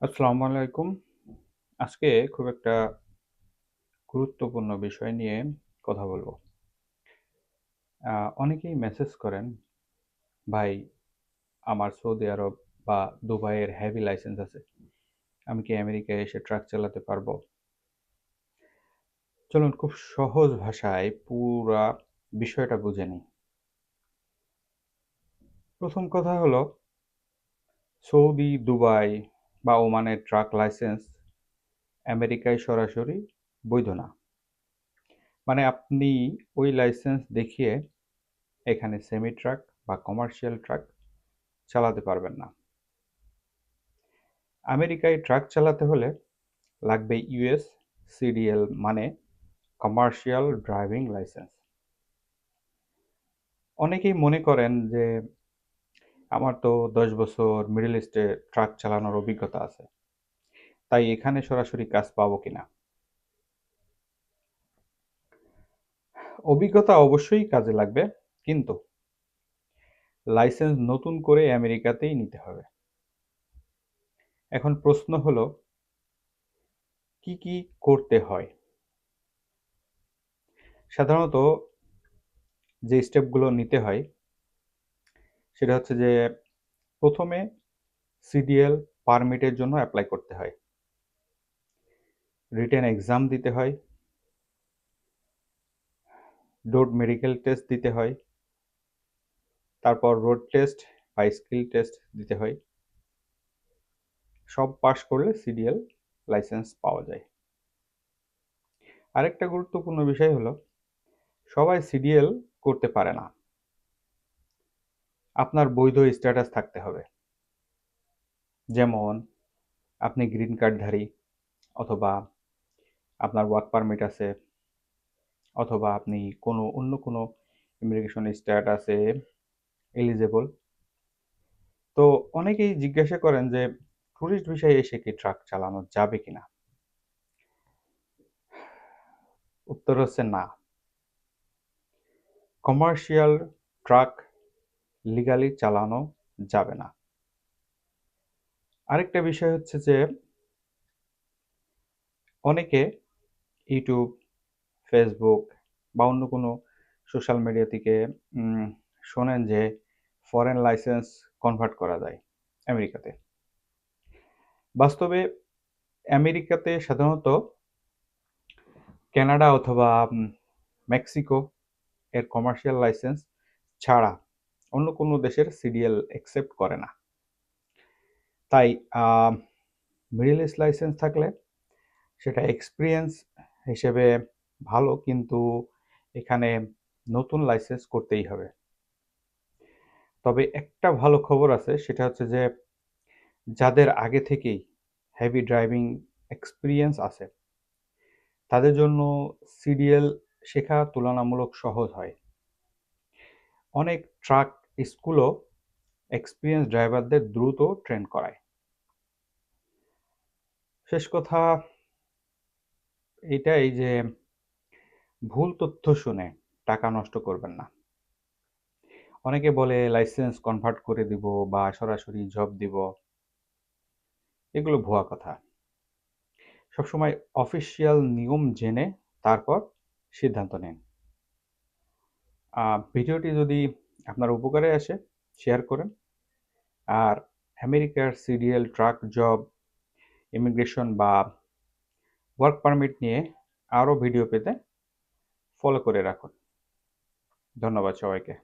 আসসালামু আলাইকুম। আজকে খুব একটা গুরুত্বপূর্ণ বিষয় নিয়ে কথা বলব। আ অনেকেই মেসেজ করেন, "ভাই আমার সৌদি আরব বা দুবাইয়ের হেভি লাইসেন্স আছে। আমি কি আমেরিকায় এসে ট্রাক চালাতে পারবো?" চলুন খুব সহজ ভাষায় পুরা বিষয়টা বুঝে নিই। প্রথম কথা হলো সৌদি, দুবাই বা ওমানের ট্রাক লাইসেন্স আমেরিকায় সরাসরি বৈধ না। মানে আপনি ওই লাইসেন্স দেখিয়ে এখানে সেমি ট্রাক বা কমার্শিয়াল ট্রাক চালাতে পারবেন না। আমেরিকায় ট্রাক চালাতে হলে লাগবে ইউএস সিডিএল মানে কমার্শিয়াল ড্রাইভিং লাইসেন্স। অনেকেই মনে করেন যে আমার তো ১০ বছর মিডল ইস্টে ট্রাক চালানোর অভিজ্ঞতা আছে, তাই এখানে সরাসরি কাজ পাবো কিনা। অভিজ্ঞতা অবশ্যই কাজে লাগবে, কিন্তু লাইসেন্স নতুন করে আমেরিকাতেই নিতে হবে। এখন প্রশ্ন হলো কি কি করতে হয়। সাধারণত যে স্টেপগুলো নিতে হয় সেটা হচ্ছে যে প্রথমে সিডিএল পারমিটের জন্য অ্যাপ্লাই করতে হয়, রিটেন এক্সাম দিতে হয়, রোড মেডিকেল টেস্ট দিতে হয়, তারপর রোড টেস্ট বা স্কিল টেস্ট দিতে হয়। সব পাস করলে সিডিএল লাইসেন্স পাওয়া যায়। আরেকটা গুরুত্বপূর্ণ বিষয় হলো সবাই সিডিএল করতে পারে না। আপনার বৈধ স্ট্যাটাস থাকতে হবে, যেমন আপনি গ্রিন কার্ডধারী, অথবা আপনার ওয়ার্ক পারমিট আছে, অথবা আপনি অন্য কোনো ইমিগ্রেশন স্ট্যাটাসে এলিজেবল। তো অনেকেই জিজ্ঞাসা করেন যে ট্যুরিস্ট ভিসায় এসে কি ট্রাক চালানো যাবে কিনা। উত্তর হচ্ছে না। কমার্শিয়াল ট্রাক লিগালি চালানো যাবে না। আরেকটা বিষয় হচ্ছে যে অনেকে ইউটিউব, ফেসবুক বা অন্য কোনো সোশ্যাল মিডিয়া থেকে উম শোনেন যে ফরেন লাইসেন্স কনভার্ট করা যায় আমেরিকাতে। বাস্তবে আমেরিকাতে সাধারণত কানাডা অথবা মেক্সিকো এর কমার্শিয়াল লাইসেন্স ছাড়া অন্য কোনো দেশের সিডিএল অ্যাকসেপ্ট করে না। তাই মিডল ইস্ট লাইসেন্স থাকলে সেটা এক্সপিরিয়েন্স হিসেবে ভালো, কিন্তু এখানে নতুন লাইসেন্স করতেই হবে। তবে একটা ভালো খবর আছে, সেটা হচ্ছে যে যাদের আগে থেকেই হেভি ড্রাইভিং এক্সপিরিয়েন্স আছে তাদের জন্য সিডিএল শেখা তুলনামূলক সহজ হয়। অনেক ট্রাক স্কুলও এক্সপিরিয়েন্স ড্রাইভারদের দ্রুত ট্রেন করায়। শেষ কথা এটাই যে ভুল তথ্য শুনে টাকা নষ্ট করবেন না। অনেকে বলে লাইসেন্স কনভার্ট করে দিব বা সরাসরি জব দিব, এগুলো ভুয়া কথা। সবসময় অফিসিয়াল নিয়ম জেনে তারপর সিদ্ধান্ত নিন। ভিডিওটি যদি আপনার উপকারে আসে শেয়ার করেন। আর আমেরিকার সিডিএল, ট্রাক জব, ইমিগ্রেশন বা ওয়ার্ক পারমিট নিয়ে আরও ভিডিও পেতে ফলো করে রাখুন। ধন্যবাদ সবাইকে।